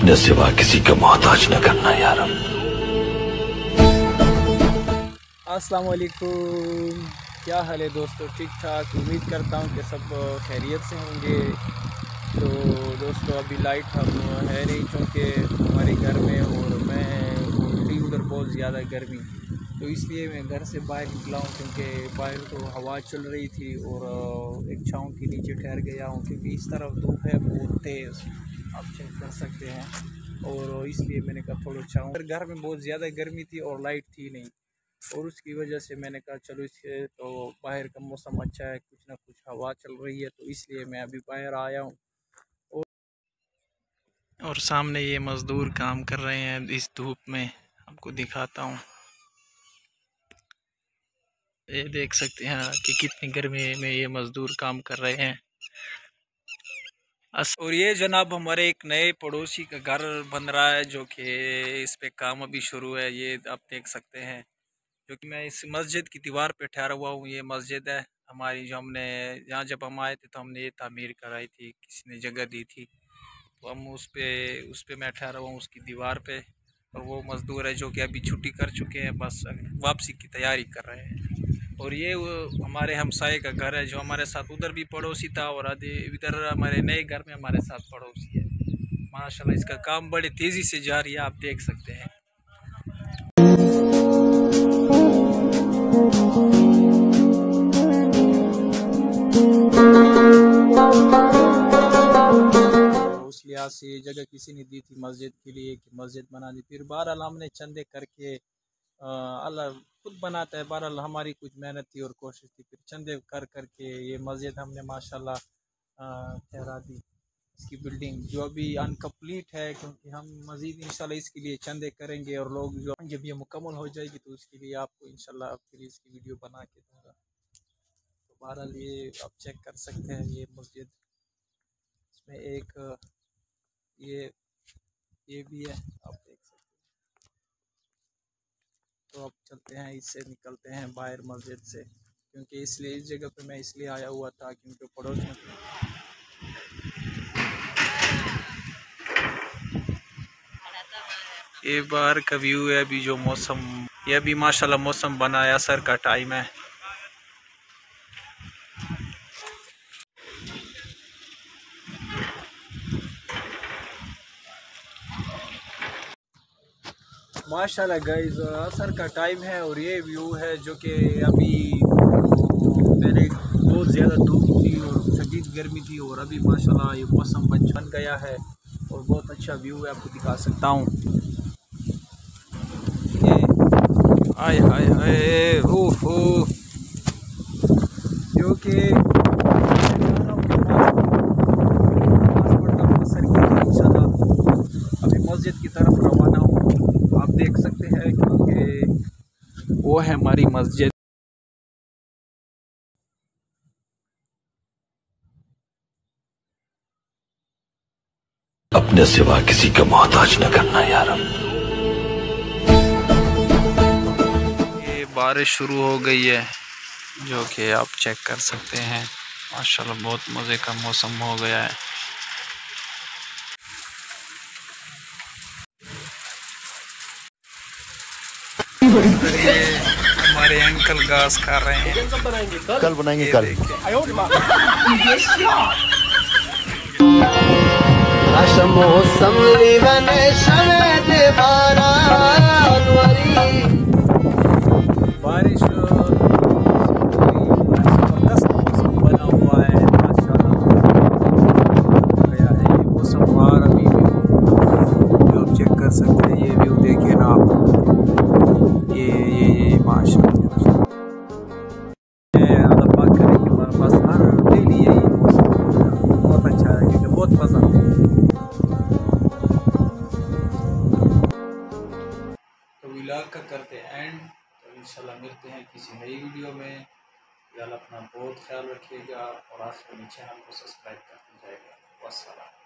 अपने सिवा किसी का मोहताज न करना यार। अस्सलाम वालेकुम, क्या हाल है दोस्तों? ठीक ठाक, उम्मीद करता हूँ कि सब खैरियत से होंगे। तो दोस्तों अभी लाइट हम है नहीं क्योंकि हमारे घर में और मैं थी उधर बहुत ज़्यादा गर्मी, तो इसलिए मैं घर से बाहर निकला हूँ क्योंकि बाहर तो हवा चल रही थी और एक छाँव के नीचे ठहर गया हूँ क्योंकि इस तरफ धूप है बहुत तेज़, आप चेक कर सकते हैं। और इसलिए मैंने कहा थोड़ा छाँव, घर में बहुत ज़्यादा गर्मी थी और लाइट थी नहीं, और उसकी वजह से मैंने कहा चलो इससे तो बाहर का मौसम अच्छा है, कुछ ना कुछ हवा चल रही है, तो इसलिए मैं अभी बाहर आया हूँ। और सामने ये मज़दूर काम कर रहे हैं इस धूप में, आपको दिखाता हूँ। ये देख सकते हैं कि कितनी गर्मी में ये मज़दूर काम कर रहे हैं। और ये जनाब हमारे एक नए पड़ोसी का घर बन रहा है, जो कि इस पे काम अभी शुरू है, ये आप देख सकते हैं। जो कि मैं इस मस्जिद की दीवार पे ठहरा हुआ हूँ। ये मस्जिद है हमारी, जो हमने यहाँ जब हम आए थे तो हमने ये तामीर कराई थी, किसी ने जगह दी थी, तो हम उस पे मैं ठहरा हुआ हूँ उसकी दीवार पे। और वो मज़दूर है जो कि अभी छुट्टी कर चुके हैं, बस वापसी की तैयारी कर रहे हैं। और ये वो हमारे हमसाए का घर है, जो हमारे साथ उधर भी पड़ोसी था और आधे इधर हमारे नए घर में हमारे साथ पड़ोसी है। माशाल्लाह इसका काम बड़ी तेज़ी से जारी है, आप देख सकते हैं। उस लिहाज से ये जगह किसी ने दी थी मस्जिद के लिए कि मस्जिद बना दी, फिर बहरहाल हमने चंदे करके अल्लाह खुद बनाता है, बहरहाल हमारी कुछ मेहनत थी और कोशिश थी, फिर चंदे कर करके ये मस्जिद हमने माशाल्लाह ठहरा दी। इसकी बिल्डिंग जो अभी अनकम्प्लीट है, क्योंकि हम मज़ीद इंशाल्लाह इसके लिए चंदे करेंगे और लोग जो जब ये मुकम्मल हो जाएगी तो उसके लिए आपको इंशाल्लाह फिर इसकी वीडियो बना के दूँगा। तो बहरहाल ये आप चेक कर सकते हैं, ये मस्जिद, इसमें एक ये ये भी है, आप देख सकते हैं। तो अब चलते हैं, इससे निकलते हैं बाहर मस्जिद से, क्योंकि इसलिए इस जगह पे मैं इसलिए आया हुआ था क्योंकि पड़ोस में ये बाहर का व्यू है। अभी जो मौसम, ये अभी माशाल्लाह मौसम बना है, असर का टाइम है। माशाल्लाह गाइस असर का टाइम है और ये व्यू है जो कि अभी पहले बहुत ज़्यादा धूप थी और शदीद गर्मी थी, और अभी माशाल्लाह ये मौसम बन गया है और बहुत अच्छा व्यू है, आपको दिखा सकता हूँ। ये आय हाय हाय ओहो, जो कि अभी मस्जिद की तरफ रवाना हूँ, आप देख सकते हैं, क्योंकि वो है हमारी मस्जिद। अपने सिवा किसी का मोहताज न करना यार। ये बारिश शुरू हो गई है, जो कि आप चेक कर सकते हैं। माशाल्लाह बहुत मज़े का मौसम हो गया है। ये हमारे अंकल घास खा रहे हैं, कल बनाएंगे कल। मौसम बारिश जबरदस्त मौसम बना हुआ है, माशाल्लाह हो गया है ये मौसम। बाहर अभी व्यू आप चेक कर सकते हैं, ये व्यू देखिए ना आप, ये माशाल्लाह अल्लाह पाक करे कि हमारे पास हर डेली यही मौसम बहुत अच्छा है, क्योंकि बहुत पसंद है। तो व्लॉग का करते एंड, तो इंशाल्लाह मिलते हैं किसी नई वीडियो में। यार अपना बहुत ख्याल रखिएगा और आज के चैनल को सब्सक्राइब कर दीजिएगा। वस्सलाम।